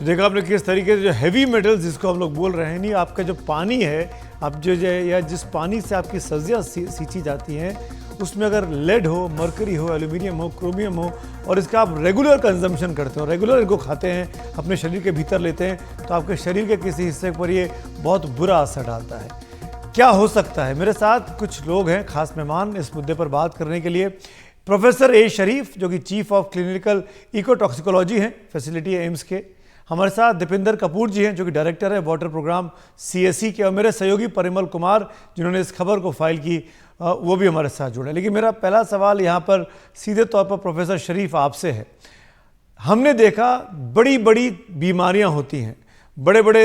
देखा आपने किस तरीके से जो हैवी मेटल्स जिसको हम लोग बोल रहे हैं, नहीं आपका जो पानी है, आप जो या जिस पानी से आपकी सब्जियां सींची जाती हैं उसमें अगर लेड हो, मरकरी हो, एल्यूमिनियम हो, क्रोमियम हो और इसका आप रेगुलर कंजम्पशन करते हो, रेगुलर इनको खाते हैं, अपने शरीर के भीतर लेते हैं, तो आपके शरीर के किसी हिस्से पर ये बहुत बुरा असर डालता है। क्या हो सकता है? मेरे साथ कुछ लोग हैं, खास मेहमान इस मुद्दे पर बात करने के लिए। प्रोफेसर ए शरीफ जो कि चीफ ऑफ क्लिनिकल इकोटॉक्सिकोलॉजी हैं, फैसिलिटी है एम्स के। हमारे साथ दीपिंदर कपूर जी हैं जो कि डायरेक्टर है वाटर प्रोग्राम सीएससी के, और मेरे सहयोगी परिमल कुमार जिन्होंने इस खबर को फाइल की, वो भी हमारे साथ जुड़े। लेकिन मेरा पहला सवाल यहाँ पर सीधे तौर पर प्रोफेसर शरीफ आपसे है। हमने देखा बड़ी बड़ी बीमारियाँ होती हैं, बड़े बड़े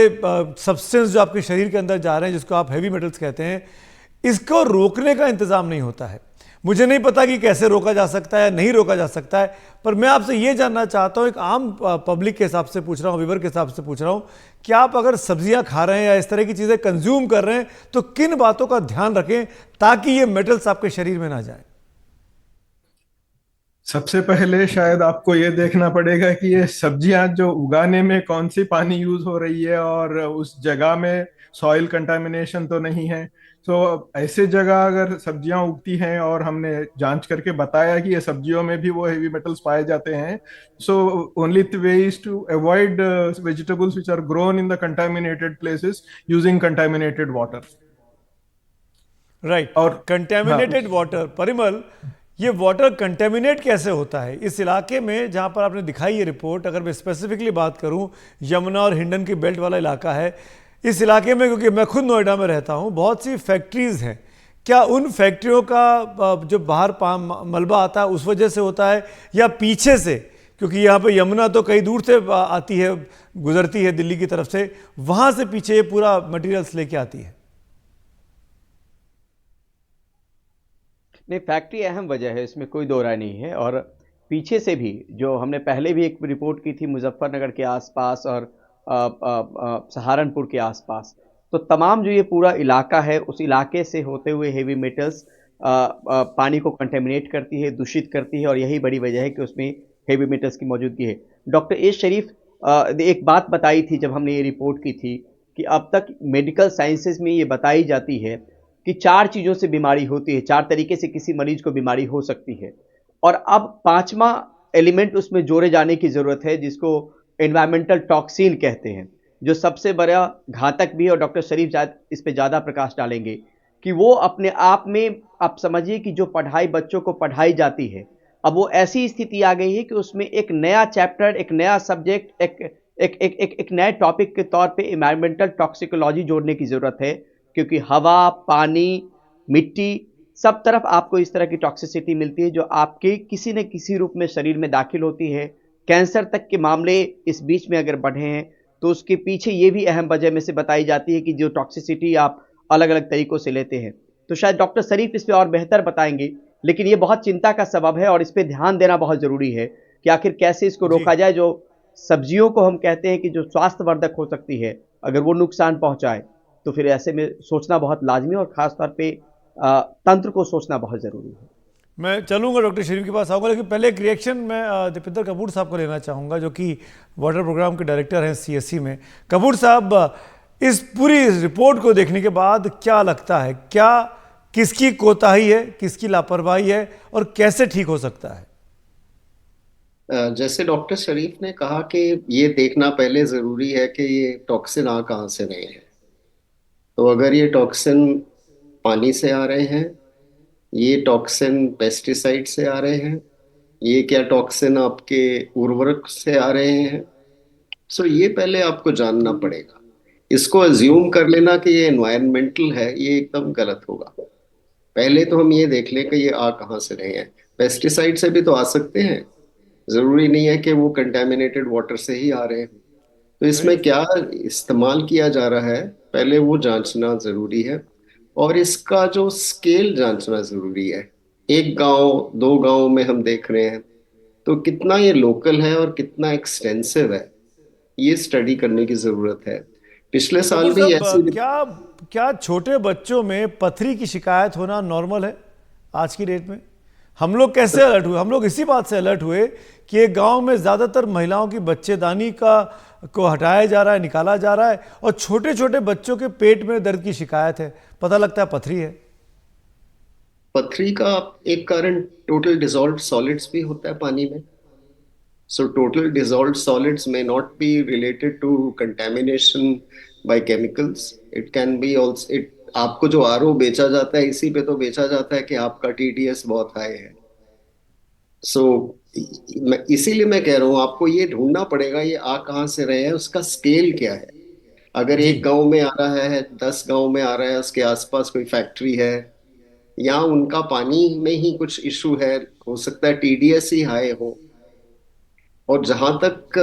सब्सटेंस जो आपके शरीर के अंदर जा रहे हैं जिसको आप हैवी मेटल्स कहते हैं, इसको रोकने का इंतज़ाम नहीं होता है। मुझे नहीं पता कि कैसे रोका जा सकता है या नहीं रोका जा सकता है, पर मैं आपसे ये जानना चाहता हूँ, एक आम पब्लिक के हिसाब से पूछ रहा हूँ, व्यूअर के हिसाब से पूछ रहा हूँ कि आप अगर सब्जियां खा रहे हैं या इस तरह की चीज़ें कंज्यूम कर रहे हैं तो किन बातों का ध्यान रखें ताकि ये मेटल्स आपके शरीर में ना जाए? सबसे पहले शायद आपको ये देखना पड़ेगा कि ये सब्जियां जो उगाने में कौन सी पानी यूज हो रही है और उस जगह में सॉइल कंटामिनेशन तो नहीं है। तो ऐसे जगह अगर सब्जियां उगती हैं और हमने जांच करके बताया कि ये सब्जियों में भी वो हेवी मेटल्स पाए जाते हैं, so only way is to avoid vegetables which are grown in the contaminated places using contaminated water. Right, और हाँ, कंटेमिनेटेड वाटर। परिमल, ये वाटर कंटेमिनेट कैसे होता है इस इलाके में जहां पर आपने दिखाई ये रिपोर्ट? अगर मैं स्पेसिफिकली बात करूं, यमुना और हिंडन की बेल्ट वाला इलाका है, इस इलाके में क्योंकि मैं खुद नोएडा में रहता हूं, बहुत सी फैक्ट्रीज हैं। क्या उन फैक्ट्रियों का जो बाहर मलबा आता है उस वजह से होता है या पीछे से? क्योंकि यहाँ पे यमुना तो कई दूर से आती है, गुजरती है दिल्ली की तरफ से, वहां से पीछे ये पूरा मटीरियल्स लेके आती है। नहीं, फैक्ट्री अहम वजह है, इसमें कोई दो राय नहीं है। और पीछे से भी जो हमने पहले भी एक रिपोर्ट की थी मुजफ्फरनगर के आसपास और सहारनपुर के आसपास, तो तमाम जो ये पूरा इलाका है उस इलाके से होते हुए हेवी मेटल्स पानी को कंटेमिनेट करती है, दूषित करती है, और यही बड़ी वजह है कि उसमें हेवी मेटल्स की मौजूदगी है। डॉक्टर ए शरीफ ने एक बात बताई थी जब हमने ये रिपोर्ट की थी कि अब तक मेडिकल साइंसेज में ये बताई जाती है कि 4 चीज़ों से बीमारी होती है, 4 तरीके से किसी मरीज को बीमारी हो सकती है, और अब 5वां एलिमेंट उसमें जोड़े जाने की ज़रूरत है जिसको एनवायरमेंटल टॉक्सिन कहते हैं, जो सबसे बड़ा घातक भी है। और डॉक्टर शरीफ इस पे ज़्यादा प्रकाश डालेंगे कि वो अपने आप में, आप समझिए कि जो पढ़ाई बच्चों को पढ़ाई जाती है, अब वो ऐसी स्थिति आ गई है कि उसमें एक नया चैप्टर, एक नया सब्जेक्ट, एक नए टॉपिक के तौर पे एनवायरमेंटल टॉक्सिकोलॉजी जोड़ने की ज़रूरत है, क्योंकि हवा, पानी, मिट्टी, सब तरफ आपको इस तरह की टॉक्सिसिटी मिलती है जो आपके किसी न किसी रूप में शरीर में दाखिल होती है। कैंसर तक के मामले इस बीच में अगर बढ़े हैं तो उसके पीछे ये भी अहम वजह में से बताई जाती है कि जो टॉक्सिसिटी आप अलग अलग तरीकों से लेते हैं। तो शायद डॉक्टर शरीफ इस पर और बेहतर बताएंगे, लेकिन ये बहुत चिंता का सबब है और इस पर ध्यान देना बहुत ज़रूरी है कि आखिर कैसे इसको जी। रोका जाए। जो सब्जियों को हम कहते हैं कि जो स्वास्थ्यवर्धक हो सकती है, अगर वो नुकसान पहुंचाए तो फिर ऐसे में सोचना बहुत लाजमी और ख़ास तौर पे तंत्र को सोचना बहुत ज़रूरी है। मैं चलूंगा डॉक्टर शरीफ के पास आऊँगा, लेकिन पहले एक रिएक्शन मैं दीपिंदर कपूर साहब को लेना चाहूँगा जो कि वाटर प्रोग्राम के डायरेक्टर हैं सीएससी में। कपूर साहब, इस पूरी रिपोर्ट को देखने के बाद क्या लगता है, क्या किसकी कोताही है, किसकी लापरवाही है और कैसे ठीक हो सकता है? जैसे डॉक्टर शरीफ ने कहा कि ये देखना पहले जरूरी है कि ये टॉक्सिन आ कहाँ से रहे हैं। तो अगर ये टॉक्सिन पानी से आ रहे हैं, ये टॉक्सिन पेस्टिसाइड से आ रहे हैं, ये क्या टॉक्सिन आपके उर्वरक से आ रहे हैं, सो ये पहले आपको जानना पड़ेगा। इसको अज्यूम कर लेना कि ये एनवायरमेंटल है, ये एकदम गलत होगा। पहले तो हम ये देख लें कि ये आ कहाँ से रहे हैं। पेस्टिसाइड से भी तो आ सकते हैं, जरूरी नहीं है कि वो कंटेमिनेटेड वाटर से ही आ रहे हैं। तो इसमें क्या इस्तेमाल किया जा रहा है पहले वो जांचना जरूरी है, और इसका जो स्केल जांचना जरूरी है। एक गांव, 2 गांव में हम देख रहे हैं, तो कितना ये लोकल है और कितना एक्सटेंसिव है, ये स्टडी करने की जरूरत है। पिछले साल कपूर भी साहब, ऐसी क्या क्या छोटे बच्चों में पथरी की शिकायत होना नॉर्मल है आज की डेट में? हम लोग कैसे अलर्ट हुए? हम लोग इसी बात से अलर्ट हुए कि एक गांव में ज़्यादातर महिलाओं की बच्चेदानी का को हटाया जा रहा है, निकाला जा रहा है, और छोटे छोटे बच्चों के पेट में दर्द की शिकायत है, पता लगता है पथरी है। पथरी का एक कारण टोटल डिसॉल्व्ड सॉलिड्स भी होता है पानी में। So total dissolved solids may not be related to contamination by chemicals. It can be also it आपको जो आरओ बेचा जाता है इसी पे तो बेचा जाता है कि आपका टीडीएस बहुत हाई है। सो इसीलिए मैं कह रहा हूँ आपको ये ढूंढना पड़ेगा ये आ कहाँ से रहे हैं, उसका स्केल क्या है। अगर जी एक गांव में आ रहा है, 10 गांव में आ रहा है, उसके आसपास कोई फैक्ट्री है, या उनका पानी में ही कुछ इशू है, हो सकता है टीडीएस ही हाई हो। और जहां तक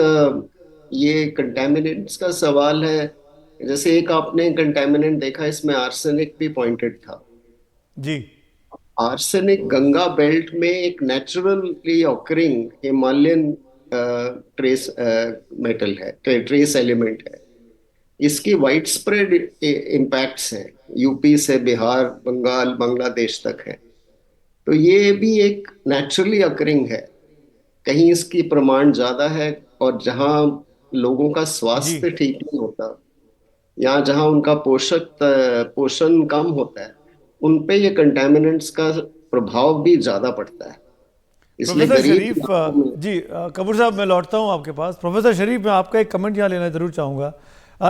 ये कंटेमिनेंट्स का सवाल है, जैसे एक आपने कंटेमिनेंट देखा, इसमें आर्सेनिक भी पॉइंटेड था। जी आर्सेनिक गंगा बेल्ट में एक naturally occurring Himalayan trace metal है, ट्रेस एलिमेंट है। इसकी वाइड स्प्रेड इम्पैक्ट्स हैं, यूपी से बिहार, बंगाल, बांग्लादेश तक है। तो ये भी एक नेचुरली अकरिंग है। कहीं इसकी प्रमाण ज्यादा है, और जहां लोगों का जी स्वास्थ्य ठीक नहीं होता, या जहां उनका पोषण कम होता है, उन पे ये कंटेमिनेंट्स का प्रभाव भी ज्यादा पड़ता है। इसलिए प्रोफेसर गरीब शरीफ, इलाकों में। जी कपूर साहब, मैं लौटता हूं आपके पास। प्रोफेसर शरीफ, मैं आपका एक कमेंट यहाँ लेना जरूर चाहूँगा।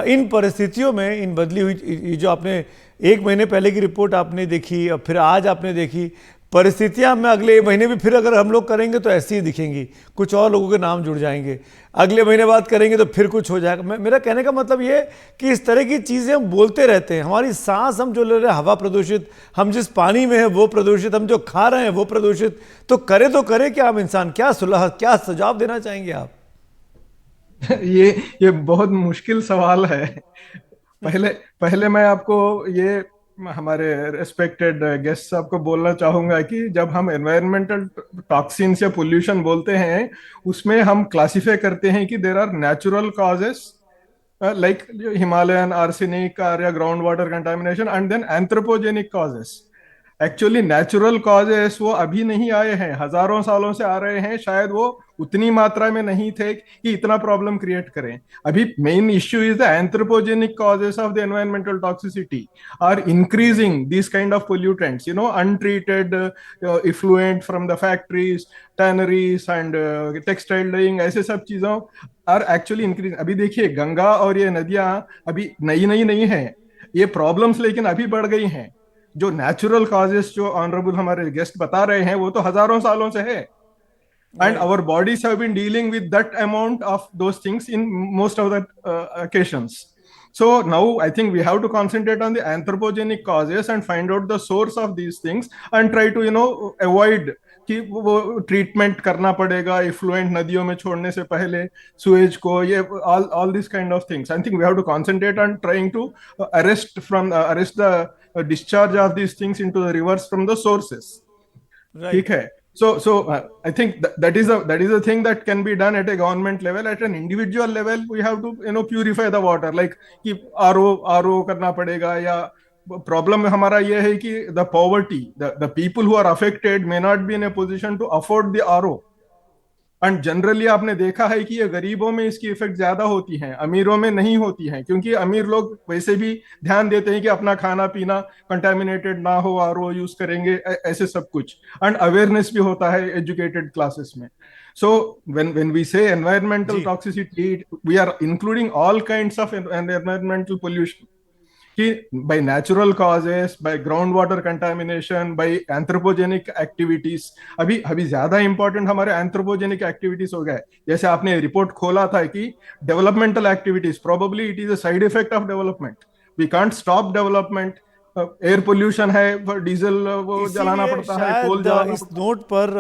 इन परिस्थितियों में, इन बदली हुई, ये जो आपने 1 महीने पहले की रिपोर्ट आपने देखी और फिर आज आपने देखी, परिस्थितियां में अगले महीने भी फिर अगर हम लोग करेंगे तो ऐसी ही दिखेंगी, कुछ और लोगों के नाम जुड़ जाएंगे, अगले महीने बाद करेंगे तो फिर कुछ हो जाएगा। मेरा कहने का मतलब ये कि इस तरह की चीज़ें हम बोलते रहते हैं। हमारी सांस हम जो ले रहे हैं, हवा प्रदूषित, हम जिस पानी में है वो प्रदूषित, हम जो खा रहे हैं वो प्रदूषित, तो करे क्या हम इंसान? क्या सुलह, क्या सुझाव देना चाहेंगे आप? ये बहुत मुश्किल सवाल है। पहले पहले मैं आपको ये हमारे रेस्पेक्टेड गेस्ट साहब को बोलना चाहूंगा कि जब हम एनवायरमेंटल टॉक्सिन्स या पोल्यूशन बोलते हैं, उसमें हम क्लासिफाई करते हैं कि there are natural causes like Himalayan arsenic या ground water contamination, and then anthropogenic causes. Actually natural causes वो अभी नहीं आए हैं, हजारों सालों से आ रहे हैं। शायद वो उतनी मात्रा में नहीं थे कि इतना प्रॉब्लम क्रिएट करें। अभी main issue is the anthropogenic causes of the environmental toxicity are increasing this kind of pollutants, untreated effluent from the factories, tanneries and textile dyeing, ऐसे सब चीजों आर एक्चुअली इंक्रीज। अभी देखिए, गंगा और ये नदियां अभी नई नई नहीं है ये प्रॉब्लम्स, लेकिन अभी बढ़ गई हैं। जो नेचुरल कॉजेस जो ऑनरेबल हमारे गेस्ट बता रहे हैं वो तो हजारों सालों से है, and our bodies have been dealing with that amount of those things in most of the occasions. So now I think we have to concentrate on the anthropogenic causes and find out the source of these things and try to avoid कि वो treatment करना पड़ेगा effluent नदियों में छोड़ने से पहले, Suez को, ये all these kind of things. I think we have to concentrate on trying to arrest the discharge of these things into the rivers from the sources. ठीक है। So I think that is a thing that can be done at a government level. At an individual level, we have to purify the water, like कि RO करना पड़ेगा। या problem हमारा ये है कि the poverty, the people who are affected may not be in a position to afford the RO. And generally आपने देखा है कि ये गरीबों में इसकी इफेक्ट ज्यादा होती हैं, अमीरों में नहीं होती हैं, क्योंकि अमीर लोग वैसे भी ध्यान देते हैं कि अपना खाना पीना कंटामिनेटेड ना हो, आरओ यूज करेंगे, ऐसे सब कुछ। एंड अवेयरनेस भी होता है एजुकेटेड क्लासेस में। सो when we say environmental toxicity, we are including all kinds of environmental pollution, कि by natural causes, by groundwater contamination, by anthropogenic activities। अभी ज्यादा इंपॉर्टेंट हमारे एंथ्रोपोजेनिक एक्टिविटीज हो गए। जैसे आपने रिपोर्ट खोला था कि developmental activities, probably it is a side effect of development. We can't stop development. Air pollution है, डीजल वो जलाना पड़ता है, कोल जलाना। इस नोट पर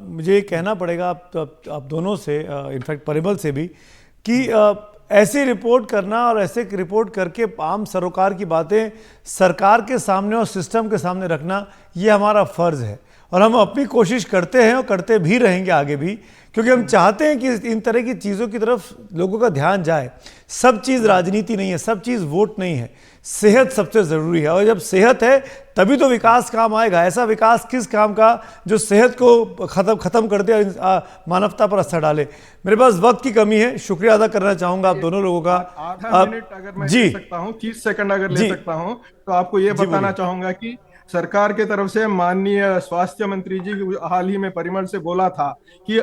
मुझे कहना पड़ेगा आप दोनों से, इनफैक्ट परिमल से भी, कि ऐसी रिपोर्ट करना और ऐसे रिपोर्ट करके आम सरोकार की बातें सरकार के सामने और सिस्टम के सामने रखना, ये हमारा फर्ज है। और हम अपनी कोशिश करते हैं और करते भी रहेंगे आगे भी, क्योंकि हम चाहते हैं कि इन तरह की चीज़ों की तरफ लोगों का ध्यान जाए। सब चीज़ राजनीति नहीं है, सब चीज़ वोट नहीं है, सेहत सबसे ज़रूरी है। और जब सेहत है तभी तो विकास काम आएगा। ऐसा विकास किस काम का जो सेहत को ख़त्म कर दे और मानवता पर असर डाले। मेरे पास वक्त की कमी है, शुक्रिया अदा करना चाहूँगा आप दोनों लोगों का। आधा मिनट अगर मैं ले सकता हूँ, 30 सेकंड अगर ले सकता हूँ, तो आपको ये बताना चाहूंगा कि सरकार के तरफ से माननीय स्वास्थ्य मंत्री जी हाल ही में परिमल से बोला था कि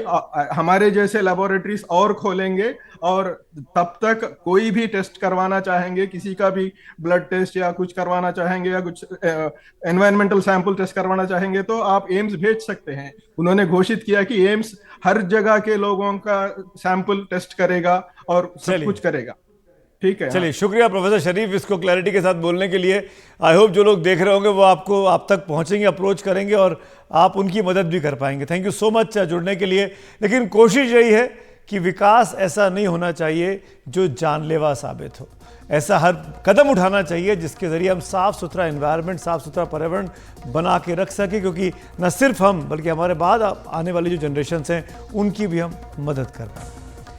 हमारे जैसे लेबोरेटरीज और खोलेंगे, और तब तक कोई भी टेस्ट करवाना चाहेंगे, किसी का भी ब्लड टेस्ट या कुछ करवाना चाहेंगे या कुछ एनवायरमेंटल सैंपल टेस्ट करवाना चाहेंगे तो आप एम्स भेज सकते हैं। उन्होंने घोषित किया कि एम्स हर जगह के लोगों का सैंपल टेस्ट करेगा और सब कुछ करेगा। ठीक है, चलिए शुक्रिया प्रोफेसर शरीफ इसको क्लैरिटी के साथ बोलने के लिए। आई होप जो लोग देख रहे होंगे वो आप तक पहुंचेंगे, अप्रोच करेंगे और आप उनकी मदद भी कर पाएंगे। थैंक यू सो मच जुड़ने के लिए। लेकिन कोशिश यही है कि विकास ऐसा नहीं होना चाहिए जो जानलेवा साबित हो। ऐसा हर कदम उठाना चाहिए जिसके ज़रिए हम साफ़ सुथरा एनवायरनमेंट, साफ़ सुथरा पर्यावरण बना के रख सकें, क्योंकि न सिर्फ हम बल्कि हमारे बाद आने वाली जो जनरेशन्स हैं उनकी भी हम मदद कर पाएँ।